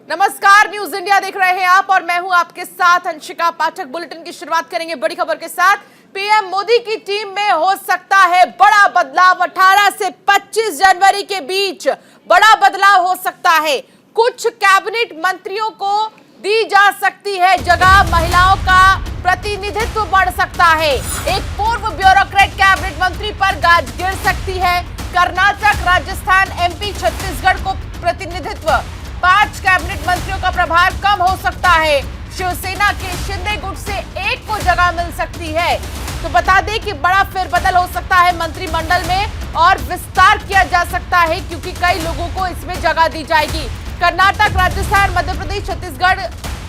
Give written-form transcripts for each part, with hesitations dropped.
नमस्कार, news India देख रहे हैं आप और मैं हूं आपके साथ अंशिका पाठक। बुलेटिन की शुरुआत करेंगे बड़ी खबर के साथ। पीएम मोदी की टीम में हो सकता है बड़ा बदलाव। 18 से 25 जनवरी के बीच बड़ा बदलाव हो सकता है। कुछ कैबिनेट मंत्रियों को दी जा सकती है जगह, महिलाओं का प्रतिनिधित्व बढ़ सकता है। एक पूर्व ब्यूरोक्रेट कैबिनेट मंत्री पर गाज गिर सकती है। कर्नाटक, राजस्थान, एमपी, छत्तीसगढ़ को प्रतिनिधित्व। 5 कैबिनेट मंत्रियों का प्रभार कम हो सकता है। शिवसेना के शिंदे गुट से एक को जगह मिल सकती है। तो बता दें कि बड़ा फेरबदल हो सकता है मंत्रिमंडल में और विस्तार किया जा सकता है क्योंकि कई लोगों को इसमें जगह दी जाएगी। कर्नाटक, राजस्थान, मध्य प्रदेश, छत्तीसगढ़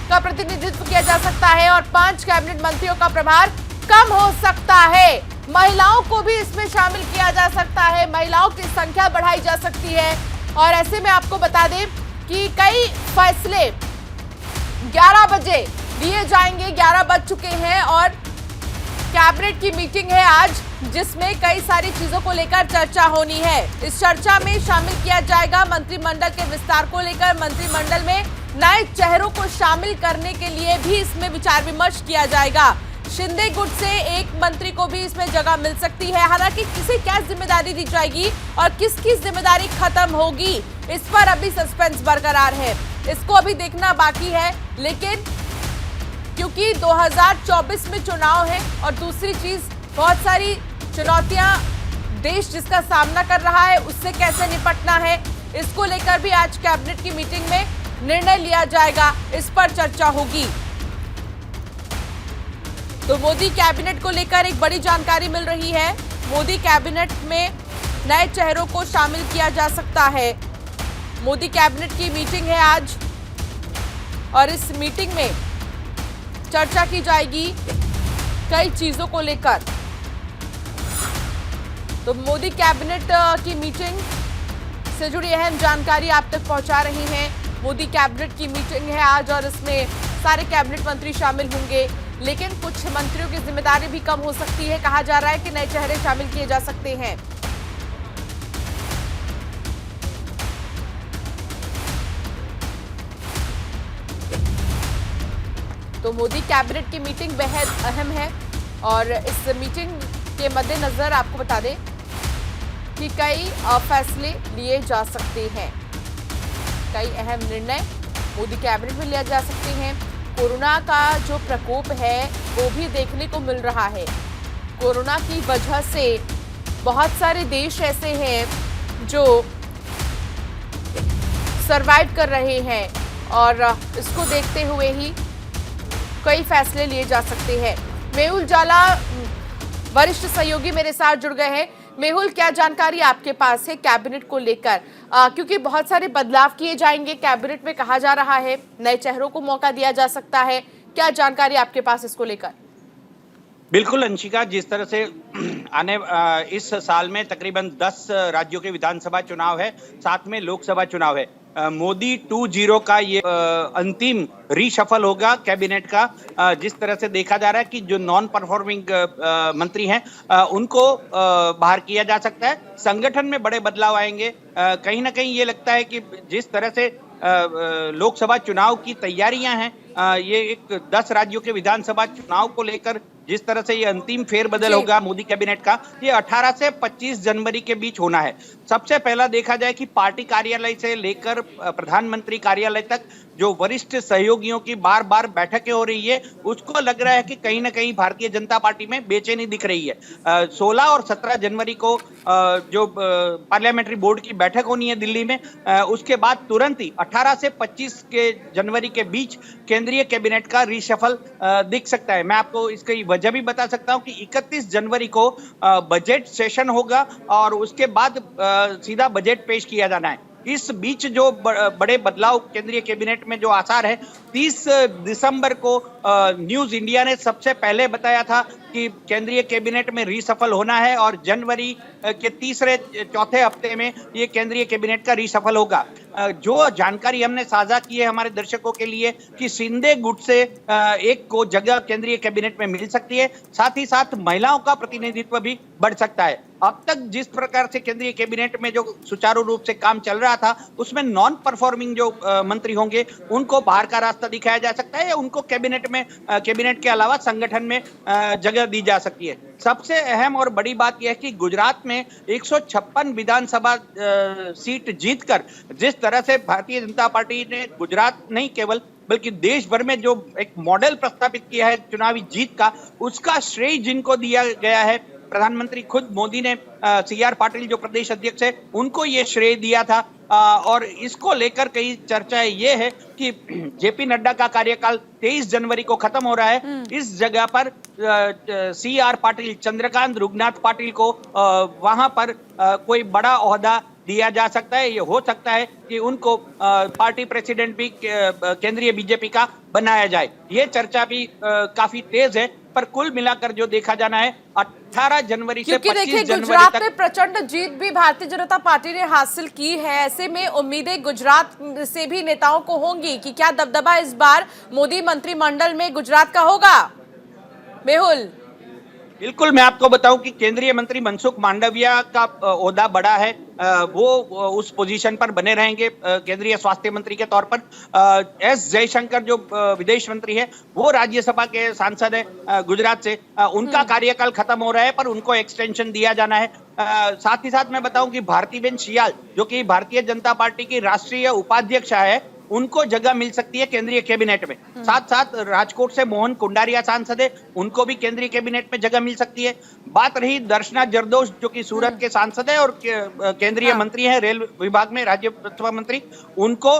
का प्रतिनिधित्व किया जा सकता है और 5 कैबिनेट मंत्रियों का प्रभार कम हो सकता है। महिलाओं को भी इसमें शामिल किया जा सकता है, महिलाओं की संख्या बढ़ाई जा सकती है। और ऐसे में आपको बता दें कि कई फैसले 11 बजे लिए जाएंगे। 11 बज चुके हैं और कैबिनेट की मीटिंग है आज, जिसमें कई सारी चीजों को लेकर चर्चा होनी है। इस चर्चा में शामिल किया जाएगा मंत्रिमंडल के विस्तार को लेकर। मंत्रिमंडल में नए चेहरों को शामिल करने के लिए भी इसमें विचार विमर्श किया जाएगा। शिंदे गुट से एक मंत्री को भी इसमें जगह मिल सकती है। हालांकि किसे क्या जिम्मेदारी दी जाएगी और किसकी जिम्मेदारी खत्म होगी, इस पर अभी सस्पेंस बरकरार है। इसको अभी देखना बाकी है। लेकिन क्योंकि 2024 में चुनाव है और दूसरी चीज बहुत सारी चुनौतियां देश जिसका सामना कर रहा है, उससे कैसे निपटना है, इसको लेकर भी आज कैबिनेट की मीटिंग में निर्णय लिया जाएगा। इस पर चर्चा होगी। तो मोदी कैबिनेट को लेकर एक बड़ी जानकारी मिल रही है। मोदी कैबिनेट में नए चेहरों को शामिल किया जा सकता है। मोदी कैबिनेट की मीटिंग है आज और इस मीटिंग में चर्चा की जाएगी कई चीजों को लेकर। तो मोदी कैबिनेट की मीटिंग से जुड़ी अहम जानकारी आप तक पहुंचा रही हैं। मोदी कैबिनेट की मीटिंग है आज और इसमें सारे कैबिनेट मंत्री शामिल होंगे, लेकिन कुछ मंत्रियों की जिम्मेदारी भी कम हो सकती है। कहा जा रहा है कि नए चेहरे शामिल किए जा सकते हैं। तो मोदी कैबिनेट की मीटिंग बेहद अहम है और इस मीटिंग के मद्देनजर आपको बता दें कि कई फैसले लिए जा सकते हैं। कई अहम निर्णय मोदी कैबिनेट में लिया जा सकते हैं। कोरोना का जो प्रकोप है वो भी देखने को मिल रहा है। कोरोना की वजह से बहुत सारे देश ऐसे हैं जो सरवाइव कर रहे हैं और इसको देखते हुए ही कई फैसले लिए जा सकते हैं। मेहुल जाला वरिष्ठ सहयोगी मेरे साथ जुड़ गए हैं। मेहुल, क्या जानकारी आपके पास है कैबिनेट को लेकर? क्योंकि बहुत सारे बदलाव किए जाएंगे कैबिनेट में, कहा जा रहा है नए चेहरों को मौका दिया जा सकता है। क्या जानकारी आपके पास इसको लेकर? बिल्कुल अंशिका, जिस तरह से इस साल में तकरीबन 10 राज्यों के विधानसभा चुनाव है, साथ में लोकसभा चुनाव है। मोदी 2.0 का ये अंतिम रीशफल होगा कैबिनेट का। जिस तरह से देखा जा रहा है कि जो नॉन परफॉर्मिंग मंत्री हैं उनको बाहर किया जा सकता है। संगठन में बड़े बदलाव आएंगे। कहीं ना कहीं ये लगता है कि जिस तरह से लोकसभा चुनाव की तैयारियां हैं, ये एक 10 राज्यों के विधानसभा चुनाव को लेकर जिस तरह से ये अंतिम फेरबदल होगा मोदी कैबिनेट का, ये 18 से 25 जनवरी के बीच होना है। सबसे पहला देखा जाए कि पार्टी कार्यालय से लेकर प्रधानमंत्री कार्यालय तक जो वरिष्ठ सहयोगियों की बार बार बैठकें हो रही है, उसको लग रहा है कि कहीं ना कहीं भारतीय जनता पार्टी में बेचैनी दिख रही है। 16 और 17 जनवरी को जो पार्लियामेंट्री बोर्ड की बैठक होनी है दिल्ली में, उसके बाद तुरंत ही 18 से 25 के जनवरी के बीच केंद्रीय कैबिनेट का रीशफल दिख सकता है। मैं आपको इसकी वजह भी बता सकता हूं कि 31 जनवरी को बजट सेशन होगा और उसके बाद सीधा बजट पेश किया जाना है। इस बीच जो बड़े बदलाव केंद्रीय कैबिनेट में जो आसार है, 30 दिसंबर को न्यूज इंडिया ने सबसे पहले बताया था कि केंद्रीय कैबिनेट में रीशफल होना है और जनवरी के तीसरे चौथे हफ्ते में ये केंद्रीय कैबिनेट का रीशफल होगा। जो जानकारी हमने साझा की है हमारे दर्शकों के लिए कि शिंदे गुट से एक को जगह केंद्रीय कैबिनेट में मिल सकती है, साथ ही साथ महिलाओं का प्रतिनिधित्व भी बढ़ सकता है। अब तक जिस प्रकार से केंद्रीय कैबिनेट में जो सुचारू रूप से काम चल रहा था, उसमें नॉन परफॉर्मिंग जो मंत्री होंगे उनको बाहर का रास्ता दिखाया जा सकता है या उनको कैबिनेट के अलावा संगठन में जगह दी जा सकती है। सबसे अहम और बड़ी बात यह है कि गुजरात में 156 विधानसभा सीट जीतकर जिस तरह से भारतीय जनता पार्टी ने गुजरात नहीं केवल बल्कि देश भर में जो एक मॉडल प्रस्थापित किया है चुनावी जीत का, उसका श्रेय जिनको दिया गया है, प्रधानमंत्री खुद मोदी ने CR पाटिल जो प्रदेश अध्यक्ष है उनको ये श्रेय दिया था। और इसको लेकर कई चर्चाएं ये है कि JP नड्डा का कार्यकाल 23 जनवरी को खत्म हो रहा है। इस जगह पर CR पाटिल, चंद्रकांत रुगनाथ पाटिल को वहां पर कोई बड़ा ओहदा दिया जा सकता है। ये हो सकता है कि उनको पार्टी प्रेसिडेंट भी केंद्रीय बीजेपी का बनाया जाए। ये चर्चा भी काफी तेज है, पर कुल मिलाकर जो देखा जाना है 18 जनवरी से 25 जनवरी गुजरात तक में प्रचंड जीत भी भारतीय जनता पार्टी ने हासिल की है। ऐसे में उम्मीदें गुजरात से भी नेताओं को होंगी कि क्या दबदबा इस बार मोदी मंत्रिमंडल में गुजरात का होगा। मेहुल, बिल्कुल, मैं आपको बताऊं कि केंद्रीय मंत्री मनसुख मांडविया का ओहदा बड़ा है, वो उस पोजीशन पर बने रहेंगे केंद्रीय स्वास्थ्य मंत्री के तौर पर। एस जयशंकर जो विदेश मंत्री है वो राज्यसभा के सांसद है गुजरात से, उनका कार्यकाल खत्म हो रहा है पर उनको एक्सटेंशन दिया जाना है। साथ ही साथ मैं बताऊं कि भारतीबेन सियाल जो कि भारतीय जनता पार्टी की राष्ट्रीय उपाध्यक्ष है, उनको जगह मिल सकती है केंद्रीय कैबिनेट में। साथ साथ राजकोट से मोहन कुंडारिया सांसद है, उनको भी केंद्रीय कैबिनेट में जगह मिल सकती है। बात रही दर्शना जरदोश जो कि सूरत के सांसद है और केंद्रीय मंत्री है रेल विभाग में, राज्यसभा मंत्री, उनको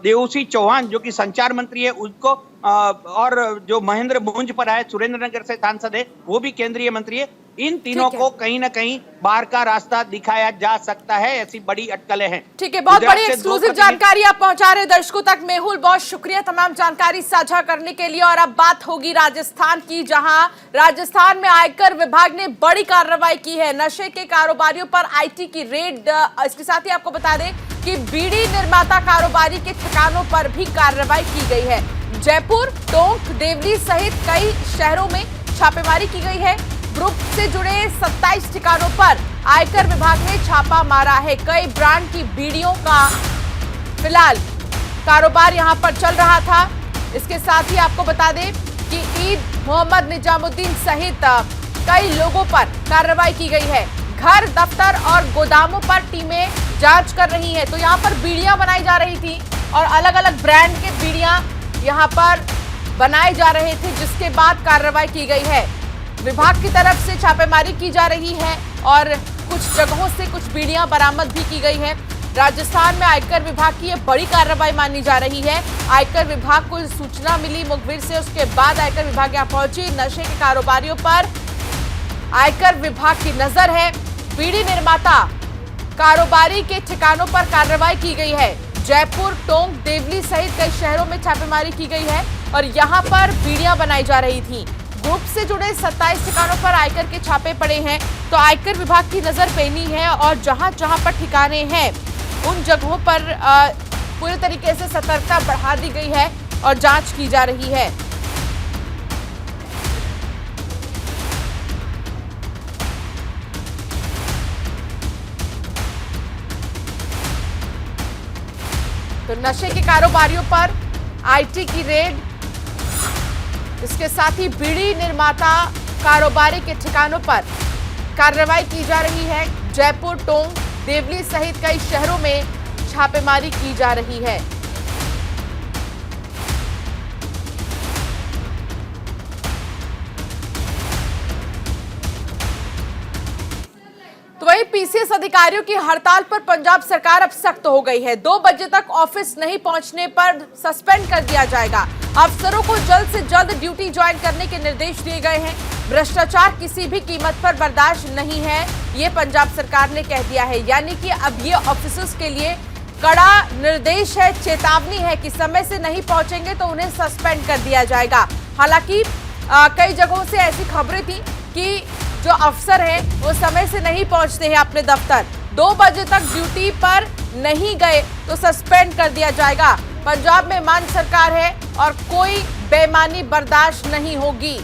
देवसी चौहान जो कि संचार मंत्री है उनको, और जो महेंद्र मुंज पर है सुरेंद्रनगर से सांसद है वो भी केंद्रीय मंत्री है। इन तीनों को कहीं ना कहीं बाहर का रास्ता दिखाया जा सकता है, ऐसी बड़ी अटकलें हैं। ठीक है, बहुत बड़ी एक्सक्लूसिव जानकारी आप पहुंचा रहे दर्शकों तक। मेहुल, बहुत शुक्रिया तमाम जानकारी साझा करने के लिए। और अब बात होगी राजस्थान की, जहां राजस्थान में आयकर विभाग ने बड़ी कार्रवाई की है। नशे के कारोबारियों पर IT की रेड। इसके साथ ही आपको बता दें कि बीड़ी निर्माता कारोबारी के ठिकानों पर भी कार्रवाई की गई है। जयपुर, टोंक, देवली सहित कई शहरों में छापेमारी की गई है। ग्रुप से जुड़े 27 ठिकानों पर आयकर विभाग ने छापा मारा है। कई ब्रांड की बीड़ियों का फिलहाल कारोबार यहां पर चल रहा था। इसके साथ ही आपको बता दें कि ईद मोहम्मद निजामुद्दीन सहित कई लोगों पर कार्रवाई की गई है। घर, दफ्तर और गोदामों पर टीमें जांच कर रही हैं। तो यहां पर बीड़ियां बनाई जा रही थी और अलग अलग ब्रांड के बीड़ियां यहां पर बनाए जा रहे थे, जिसके बाद कार्रवाई की गई है। विभाग की तरफ से छापेमारी की जा रही है और कुछ जगहों से कुछ बीड़ियां बरामद भी की गई है। राजस्थान में आयकर विभाग की यह बड़ी कार्रवाई मानी जा रही है। आयकर विभाग को सूचना मिली मुखबिर से, उसके बाद आयकर विभाग यहां पहुंची। नशे के कारोबारियों पर आयकर विभाग की नजर है। बीड़ी निर्माता कारोबारी के ठिकानों पर कार्रवाई की गई है। जयपुर, टोंक, देवली सहित कई शहरों में छापेमारी की गई है और यहां पर बीड़ियां बनाई जा रही थी। ग्रुप से जुड़े 27 ठिकानों पर आयकर के छापे पड़े हैं। तो आयकर विभाग की नजर पैनी है और जहां जहां पर ठिकाने हैं उन जगहों पर पूरे तरीके से सतर्कता बढ़ा दी गई है और जांच की जा रही है। तो नशे के कारोबारियों पर IT की रेड, इसके साथ ही बीड़ी निर्माता कारोबारी के ठिकानों पर कार्रवाई की जा रही है। जयपुर, टोंक, देवली सहित कई शहरों में छापेमारी की जा रही है। तो वहीं PCS अधिकारियों की हड़ताल पर पंजाब सरकार अब सख्त हो गई है। 2 बजे तक ऑफिस नहीं पहुंचने पर सस्पेंड कर दिया जाएगा। अफसरों को जल्द से जल्द ड्यूटी ज्वाइन करने के निर्देश दिए गए हैं। भ्रष्टाचार किसी भी कीमत पर बर्दाश्त नहीं है, ये पंजाब सरकार ने कह दिया है। यानी कि अब ये ऑफिसर्स के लिए कड़ा निर्देश है, चेतावनी है कि समय से नहीं पहुंचेंगे तो उन्हें सस्पेंड कर दिया जाएगा। हालांकि कई जगहों से ऐसी खबरें थी कि जो अफसर हैं वो समय से नहीं पहुंचते हैं अपने दफ्तर, 2 बजे तक ड्यूटी पर नहीं गए तो सस्पेंड कर दिया जाएगा। पंजाब में मान सरकार है और कोई बेईमानी बर्दाश्त नहीं होगी।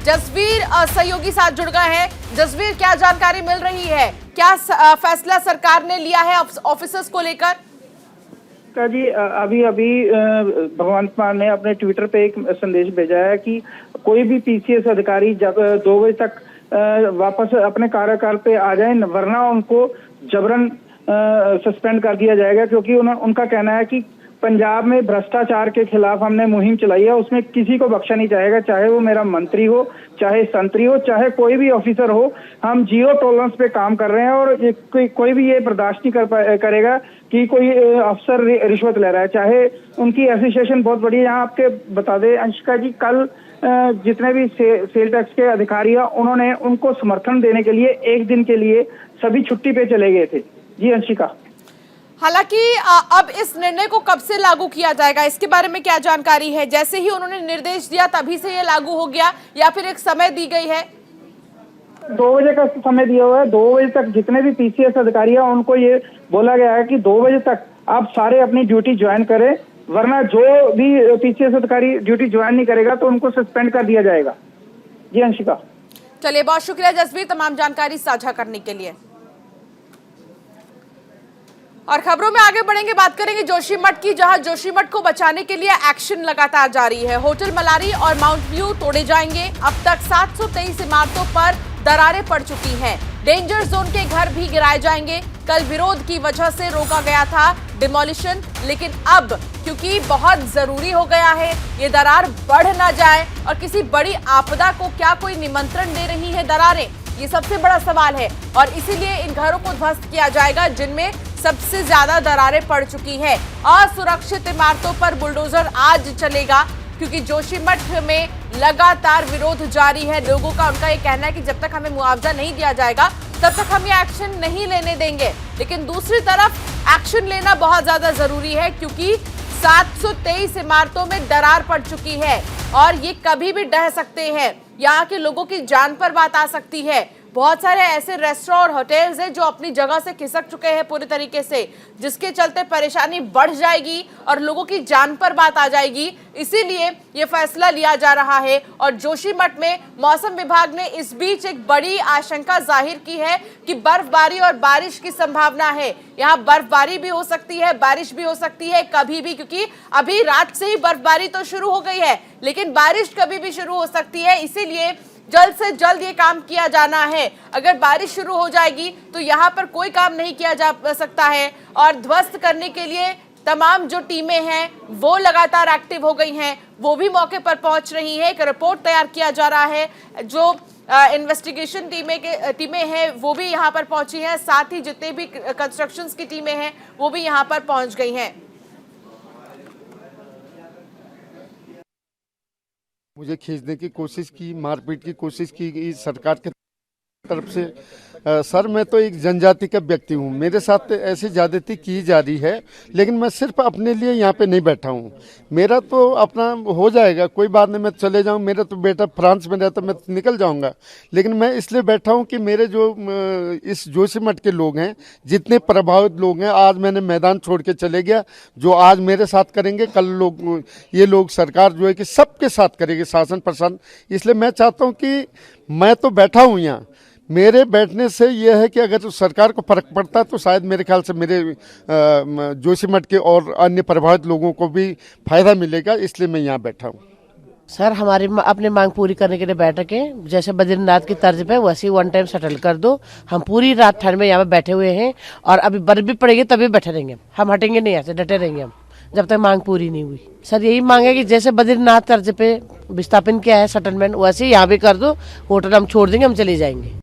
जसवीर सहयोगी साथ जुड़ गए हैं। जसवीर, क्या जानकारी मिल रही है? क्या फैसला सरकार ने लिया है ऑफिसर्स को लेकर? जी अभी भगवंत मान ने अपने ट्विटर पे एक संदेश भेजा है कि कोई भी पीसीएस अधिकारी जब 2 बजे तक वापस अपने कार्यकाल पे आ जाए, वरना उनको जबरन सस्पेंड कर दिया जाएगा, क्योंकि उनका कहना है कि पंजाब में भ्रष्टाचार के खिलाफ हमने मुहिम चलाई है, उसमें किसी को बख्शा नहीं जाएगा, चाहे वो मेरा मंत्री हो, चाहे संतरी हो, चाहे कोई भी ऑफिसर हो। हम जीरो टॉलरेंस पे काम कर रहे हैं और कोई भी ये बर्दाश्त नहीं करेगा कि कोई अफसर रिश्वत ले रहा है, चाहे उनकी एसोसिएशन बहुत बड़ी है। यहाँ आपके बता दें अंशिका जी, कल जितने भी सेल टैक्स के अधिकारी हैं, उन्होंने उनको समर्थन देने के लिए 1 दिन के लिए सभी छुट्टी पे चले गए थे। जी अंशिका। हालांकि अब इस निर्णय को कब से लागू किया जाएगा, इसके बारे में क्या जानकारी है? जैसे ही उन्होंने निर्देश दिया तभी से ये लागू हो गया या फिर एक समय दी गई है? 2 बजे का समय दिया हुआ है। 2 बजे तक जितने भी पीसीएस अधिकारी हैं उनको ये बोला गया है कि 2 बजे तक आप सारे अपनी ड्यूटी ज्वाइन करें, वरना जो भी पीसीएस अधिकारी ड्यूटी ज्वाइन नहीं करेगा तो उनको सस्पेंड कर दिया जाएगा। जी अंशिका। चलिए, बहुत शुक्रिया जसवीर तमाम जानकारी साझा करने के लिए। और खबरों में आगे बढ़ेंगे, बात करेंगे जोशीमठ की, जहां जोशीमठ को बचाने के लिए एक्शन लगातार जारी है। होटल मलारी और माउंट व्यू तोड़े जाएंगे। अब तक 723 इमारतों पर दरारें पड़ चुकी हैं। डेंजर जोन के घर भी गिराए जाएंगे। कल विरोध की वजह से रोका गया था डिमोलिशन, लेकिन अब क्योंकि बहुत जरूरी हो गया है, ये दरार बढ़ ना जाए और किसी बड़ी आपदा को क्या कोई निमंत्रण दे रही है दरारें, ये सबसे बड़ा सवाल है। और इसीलिए इन घरों को ध्वस्त किया जाएगा जिनमें सबसे ज्यादा दरारें पड़ चुकी है। असुरक्षित इमारतों पर बुलडोजर आज चलेगा, क्योंकि जोशीमठ में लगातार विरोध जारी है लोगों का। उनका ये कहना है कि जब तक हमें मुआवजा नहीं दिया जाएगा तब तक हम ये एक्शन नहीं लेने देंगे। लेकिन दूसरी तरफ एक्शन लेना बहुत ज्यादा जरूरी है, क्योंकि 723 इमारतों में दरार पड़ चुकी है और ये कभी भी ढह सकते हैं। यहाँ के लोगों की जान पर बात आ सकती है। बहुत सारे ऐसे रेस्टोरेंट और होटल्स हैं जो अपनी जगह से खिसक चुके हैं पूरी तरीके से, जिसके चलते परेशानी बढ़ जाएगी और लोगों की जान पर बात आ जाएगी। इसीलिए ये फैसला लिया जा रहा है। और जोशीमठ में मौसम विभाग ने इस बीच एक बड़ी आशंका जाहिर की है कि बर्फबारी और बारिश की संभावना है। यहाँ बर्फबारी भी हो सकती है, बारिश भी हो सकती है कभी भी, क्योंकि अभी रात से ही बर्फबारी तो शुरू हो गई है, लेकिन बारिश कभी भी शुरू हो सकती है। इसीलिए जल्द से जल्द ये काम किया जाना है। अगर बारिश शुरू हो जाएगी तो यहाँ पर कोई काम नहीं किया जा सकता है। और ध्वस्त करने के लिए तमाम जो टीमें हैं वो लगातार एक्टिव हो गई हैं, वो भी मौके पर पहुंच रही है। एक रिपोर्ट तैयार किया जा रहा है। जो इन्वेस्टिगेशन टीमें हैं वो भी यहाँ पर पहुंची हैं, साथ ही जितने भी कंस्ट्रक्शन की टीमें हैं वो भी यहाँ पर पहुंच गई हैं। मुझे खींचने की कोशिश की, मारपीट की कोशिश की सरकार की तरफ से। सर, मैं तो एक जनजाति का व्यक्ति हूँ, मेरे साथ ऐसी ज्यादती की जा रही है, लेकिन मैं सिर्फ अपने लिए यहाँ पे नहीं बैठा हूँ। मेरा तो अपना हो जाएगा, कोई बात नहीं, मैं चले जाऊँ। मेरा तो बेटा फ्रांस में रहता, मैं निकल जाऊँगा, लेकिन मैं इसलिए बैठा हूँ कि मेरे जो इस जोशीमठ के लोग हैं, जितने प्रभावित लोग हैं, आज मैंने मैदान छोड़ के चले गया। जो आज मेरे साथ करेंगे, कल ये लोग सरकार जो है कि सबके साथ करेगी, शासन प्रशासन। इसलिए मैं चाहता हूँ कि मैं तो बैठा हूँ यहाँ, मेरे बैठने से यह है कि अगर तो सरकार को फर्क पड़ता है तो शायद मेरे ख्याल से मेरे जोशीमठ के और अन्य प्रभावित लोगों को भी फायदा मिलेगा, इसलिए मैं यहाँ बैठा हूँ। सर, हमारी अपनी मांग पूरी करने के लिए बैठक है, जैसे बद्रीनाथ की तर्ज पे वैसे ही 1 टाइम सेटल कर दो। हम पूरी रात ठंड में यहाँ पे बैठे हुए हैं और अभी बर्फ भी पड़ेगी तभी बैठे रहेंगे, हम हटेंगे नहीं, ऐसे डटे रहेंगे हम जब तक मांग पूरी नहीं हुई। सर, यही मांग है कि जैसे बद्रीनाथ तर्ज पे विस्थापन किया है सेटलमेंट, वैसे ही यहाँ भी कर दो। होटल हम छोड़ देंगे, हम चले जाएंगे।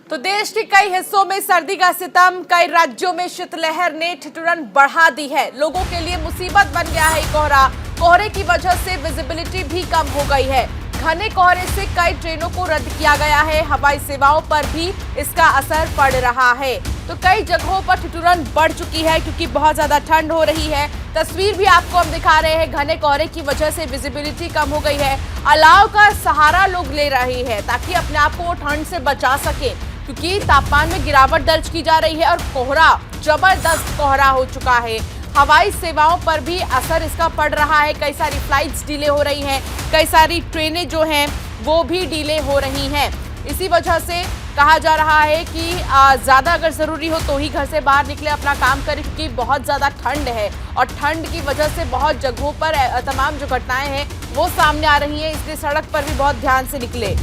तो देश के कई हिस्सों में सर्दी का सितम, कई राज्यों में शीतलहर ने ठिठुरन बढ़ा दी है। लोगों के लिए मुसीबत बन गया है कोहरा। कोहरे की वजह से विजिबिलिटी भी कम हो गई है। घने कोहरे से कई ट्रेनों को रद्द किया गया है। हवाई सेवाओं पर भी इसका असर पड़ रहा है। तो कई जगहों पर ठिठुरन बढ़ चुकी है क्योंकि बहुत ज्यादा ठंड हो रही है। तस्वीर भी आपको हम दिखा रहे हैं। घने कोहरे की वजह से विजिबिलिटी कम हो गई है। अलाव का सहारा लोग ले रहे हैं ताकि अपने आप को ठंड से बचा सके, क्योंकि तापमान में गिरावट दर्ज की जा रही है और कोहरा, जबरदस्त कोहरा हो चुका है। हवाई सेवाओं पर भी असर इसका पड़ रहा है। कई सारी फ्लाइट्स डिले हो रही हैं, कई सारी ट्रेनें जो हैं वो भी डिले हो रही हैं। इसी वजह से कहा जा रहा है कि ज़्यादा अगर ज़रूरी हो तो ही घर से बाहर निकले, अपना काम करें, क्योंकि बहुत ज़्यादा ठंड है और ठंड की वजह से बहुत जगहों पर तमाम जो घटनाएं हैं वो सामने आ रही हैं। इसलिए सड़क पर भी बहुत ध्यान से निकले।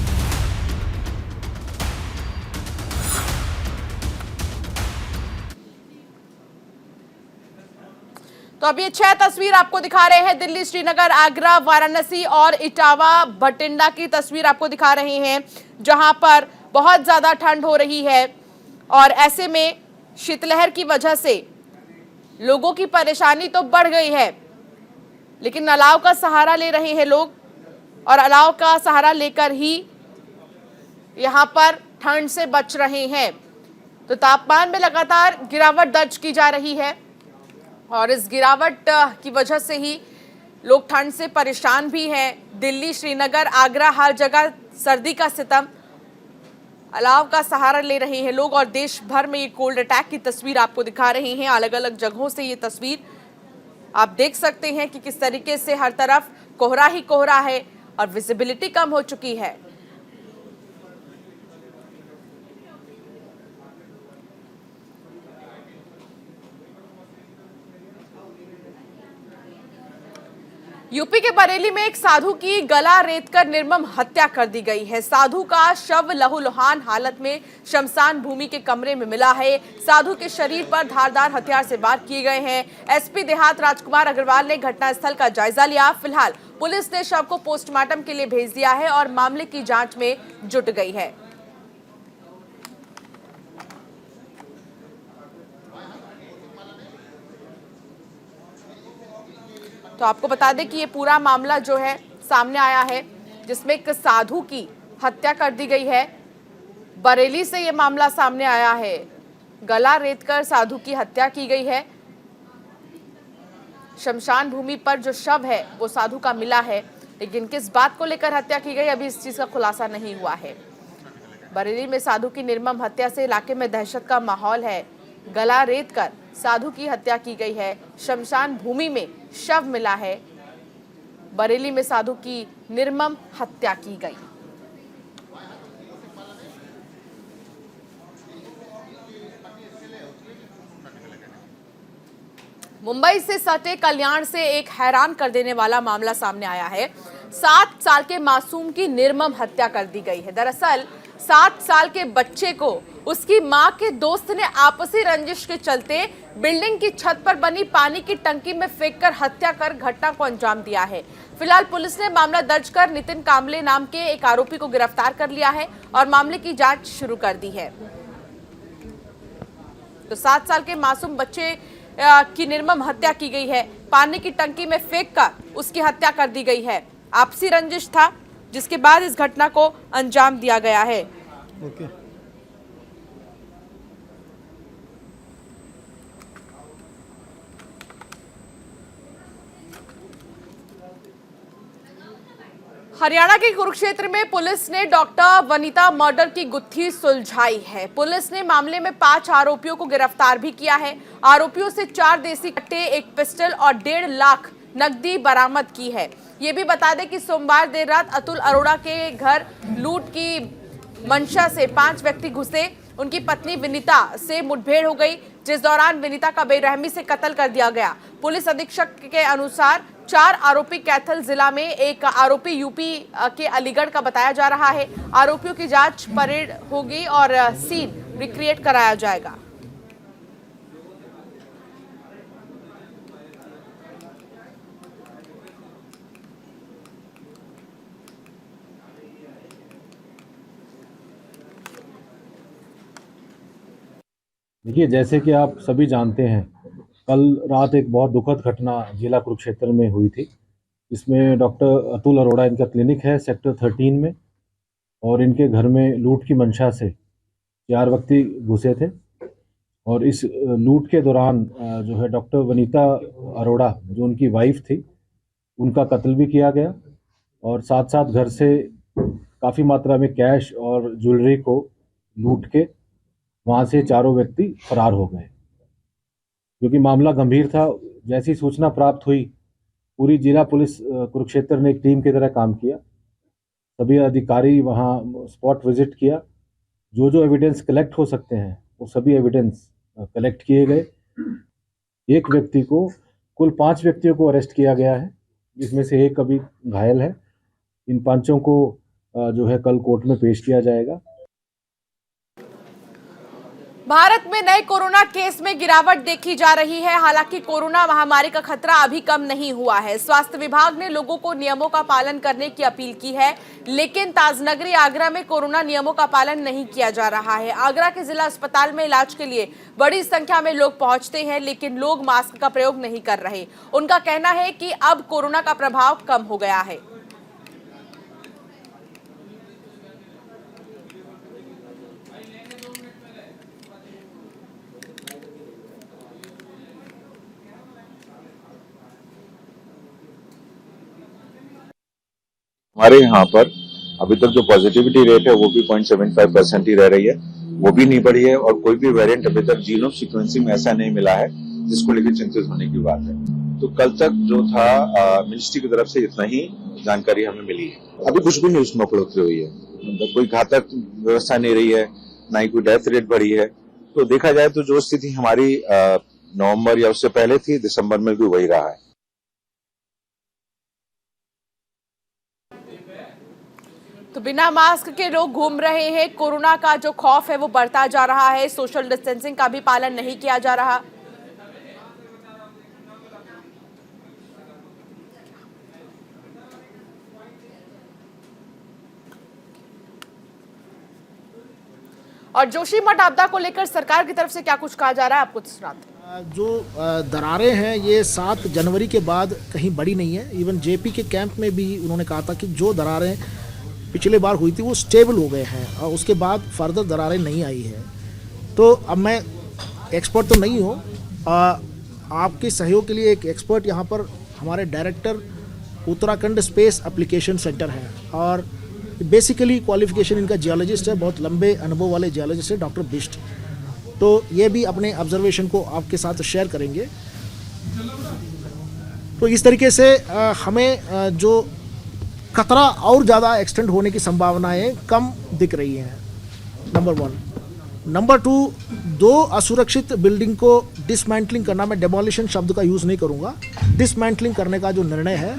तो अब ये 6 तस्वीर आपको दिखा रहे हैं। दिल्ली, श्रीनगर, आगरा, वाराणसी और इटावा, भटिंडा की तस्वीर आपको दिखा रहे हैं, जहां पर बहुत ज्यादा ठंड हो रही है और ऐसे में शीतलहर की वजह से लोगों की परेशानी तो बढ़ गई है, लेकिन अलाव का सहारा ले रहे हैं लोग और अलाव का सहारा लेकर ही यहां पर ठंड से बच रहे हैं। तो तापमान में लगातार गिरावट दर्ज की जा रही है और इस गिरावट की वजह से ही लोग ठंड से परेशान भी हैं। दिल्ली, श्रीनगर, आगरा, हर जगह सर्दी का सितम, अलाव का सहारा ले रहे हैं लोग और देश भर में ये कोल्ड अटैक की तस्वीर आपको दिखा रहे हैं। अलग अलग जगहों से ये तस्वीर आप देख सकते हैं कि किस तरीके से हर तरफ कोहरा ही कोहरा है और विजिबिलिटी कम हो चुकी है। यूपी के बरेली में एक साधु की गला रेतकर निर्मम हत्या कर दी गई है। साधु का शव लहूलुहान हालत में शमशान भूमि के कमरे में मिला है। साधु के शरीर पर धारदार हथियार से वार किए गए हैं। एसपी देहात राजकुमार अग्रवाल ने घटनास्थल का जायजा लिया। फिलहाल पुलिस ने शव को पोस्टमार्टम के लिए भेज दिया है और मामले की जांच में जुट गई है। तो आपको बता दें कि ये पूरा मामला जो है सामने आया है, जिसमें एक साधु की हत्या कर दी गई है। बरेली से ये मामला सामने आया है। गला रेतकर साधु की हत्या की गई है। शमशान भूमि पर जो शव है वो साधु का मिला है, लेकिन किस बात को लेकर हत्या की गई अभी इस चीज का खुलासा नहीं हुआ है। बरेली में साधु की निर्मम हत्या से इलाके में दहशत का माहौल है। गला रेतकर साधु की हत्या की गई है। शमशान भूमि में शव मिला है। बरेली में साधु की निर्मम हत्या की गई। मुंबई से सटे कल्याण से एक हैरान कर देने वाला मामला सामने आया है। 7 साल के मासूम की निर्मम हत्या कर दी गई है। दरअसल 7 साल के बच्चे को उसकी मां के दोस्त ने आपसी रंजिश के चलते बिल्डिंग की छत पर बनी पानी की टंकी में फेंककर हत्या कर घटना को अंजाम दिया है। फिलहाल पुलिस ने मामला दर्ज कर नितिन कांबले नाम के एक आरोपी को गिरफ्तार कर लिया है और मामले की जांच शुरू कर दी है। तो 7 साल के मासूम बच्चे की निर्मम हत्या की गई है। पानी की टंकी में फेंककर उसकी हत्या कर दी गई है। आपसी रंजिश था, जिसके बाद इस घटना को अंजाम दिया गया है। हरियाणा के कुरुक्षेत्र में पुलिस ने डॉक्टर वनिता मर्डर की गुत्थी सुलझाई है। पुलिस ने मामले में 5 आरोपियों को गिरफ्तार भी किया है। आरोपियों से 4 देसी कट्टे, 1 पिस्टल और 1.5 लाख नकदी बरामद की है। ये भी बता दें कि सोमवार देर रात अतुल अरोड़ा के घर लूट की मंशा से 5 व्यक्ति घुसे। उनकी पत्नी विनीता से मुठभेड़ हो गई, जिस दौरान विनीता का बेरहमी से कत्ल कर दिया गया। पुलिस अधीक्षक के अनुसार 4 आरोपी कैथल जिला में, एक आरोपी यूपी के अलीगढ़ का बताया जा रहा है। आरोपियों की जांच परेड होगी और सीन रिक्रिएट कराया जाएगा। देखिए, जैसे कि आप सभी जानते हैं, कल रात एक बहुत दुखद घटना जिला कुरुक्षेत्र में हुई थी, इसमें डॉक्टर अतुल अरोड़ा इनका क्लिनिक है सेक्टर 13 में, और इनके घर में लूट की मंशा से 4 व्यक्ति घुसे थे। और इस लूट के दौरान जो है डॉक्टर वनीता अरोड़ा जो उनकी वाइफ थी, उनका कत्ल भी किया गया, और साथ साथ घर से काफ़ी मात्रा में कैश और ज्वेलरी को लूट के वहाँ से चारों व्यक्ति फरार हो गए। क्योंकि मामला गंभीर था, जैसी सूचना प्राप्त हुई पूरी जिला पुलिस कुरुक्षेत्र ने एक टीम की तरह काम किया। सभी अधिकारी वहाँ स्पॉट विजिट किया, जो जो एविडेंस कलेक्ट हो सकते हैं वो सभी एविडेंस कलेक्ट किए गए। एक व्यक्ति को, कुल 5 व्यक्तियों को अरेस्ट किया गया है, जिसमें से एक अभी घायल है। इन 5 को जो है कल कोर्ट में पेश किया जाएगा। भारत में नए कोरोना केस में गिरावट देखी जा रही है। हालांकि कोरोना महामारी का खतरा अभी कम नहीं हुआ है। स्वास्थ्य विभाग ने लोगों को नियमों का पालन करने की अपील की है, लेकिन ताजनगरी आगरा में कोरोना नियमों का पालन नहीं किया जा रहा है। आगरा के जिला अस्पताल में इलाज के लिए बड़ी संख्या में लोग पहुंचते हैं, लेकिन लोग मास्क का प्रयोग नहीं कर रहे। उनका कहना है कि अब कोरोना का प्रभाव कम हो गया है। हमारे यहाँ पर अभी तक जो पॉजिटिविटी रेट है वो भी 0.75% ही रह रही है, वो भी नहीं बढ़ी है, और कोई भी वेरिएंट अभी तक जीनोम सीक्वेंसिंग में ऐसा नहीं मिला है जिसको लेकर चिंतित होने की बात है। तो कल तक जो था मिनिस्ट्री की तरफ से इतना ही जानकारी हमें मिली है। अभी कुछ भी नहीं उसमें बढ़ोतरी हुई है, मतलब कोई घातक व्यवस्था नहीं रही है, ना ही कोई डेथ रेट बढ़ी है। तो देखा जाए तो जो स्थिति हमारी नवंबर या उससे पहले थी, दिसंबर में भी वही रहा है। तो बिना मास्क के लोग घूम रहे हैं। कोरोना का जो खौफ है वो बढ़ता जा रहा है। सोशल डिस्टेंसिंग का भी पालन नहीं किया जा रहा। और जोशीमठ आपदा को लेकर सरकार की तरफ से क्या कुछ कहा जा रहा है, आपको सुनाते हैं। जो दरारें हैं ये 7 जनवरी के बाद कहीं बड़ी नहीं है। इवन जेपी के कैंप में भी उन्होंने कहा था कि जो दरारें पिछले बार हुई थी वो स्टेबल हो गए हैं और उसके बाद फर्दर दरारें नहीं आई है। तो अब मैं एक्सपर्ट तो नहीं हूँ, आपके सहयोग के लिए एक एक्सपर्ट यहाँ पर हमारे director Uttarakhand space application centre है, और बेसिकली क्वालिफिकेशन इनका जियोलॉजिस्ट है, बहुत लंबे अनुभव वाले जियोलॉजिस्ट है डॉक्टर बिष्ट। तो ये भी अपने ऑब्जर्वेशन को आपके साथ शेयर करेंगे। तो इस तरीके से हमें जो खतरा और ज़्यादा एक्सटेंड होने की संभावनाएं कम दिख रही हैं, नंबर 1। नंबर 2, 2 असुरक्षित बिल्डिंग को डिसमेंटलिंग करना, मैं डेमोलिशन शब्द का यूज़ नहीं करूँगा, डिसमेंटलिंग करने का जो निर्णय है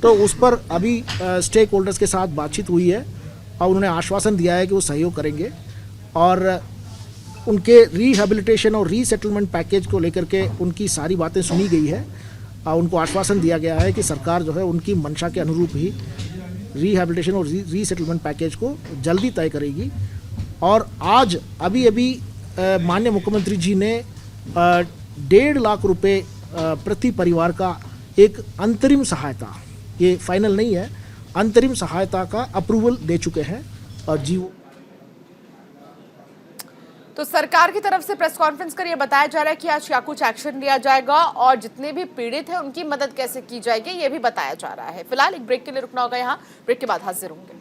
तो उस पर अभी स्टेक होल्डर्स के साथ बातचीत हुई है और उन्होंने आश्वासन दिया है कि वो सहयोग करेंगे, और उनके रिहेबिलिटेशन और रीसेटलमेंट पैकेज को लेकर के उनकी सारी बातें सुनी गई है और उनको आश्वासन दिया गया है कि सरकार जो है उनकी मंशा के अनुरूप ही रिहेबिलिटेशन और रीसेटलमेंट पैकेज को जल्दी तय करेगी। और आज अभी माननीय मुख्यमंत्री जी ने 1.5 लाख रुपए प्रति परिवार का एक अंतरिम सहायता, ये फाइनल नहीं है, अंतरिम सहायता का अप्रूवल दे चुके हैं। और जी तो सरकार की तरफ से प्रेस कॉन्फ्रेंस कर ये बताया जा रहा है कि आज क्या कुछ एक्शन लिया जाएगा और जितने भी पीड़ित हैं उनकी मदद कैसे की जाएगी ये भी बताया जा रहा है। फिलहाल एक ब्रेक के लिए रुकना होगा यहाँ, ब्रेक के बाद हाजिर होंगे।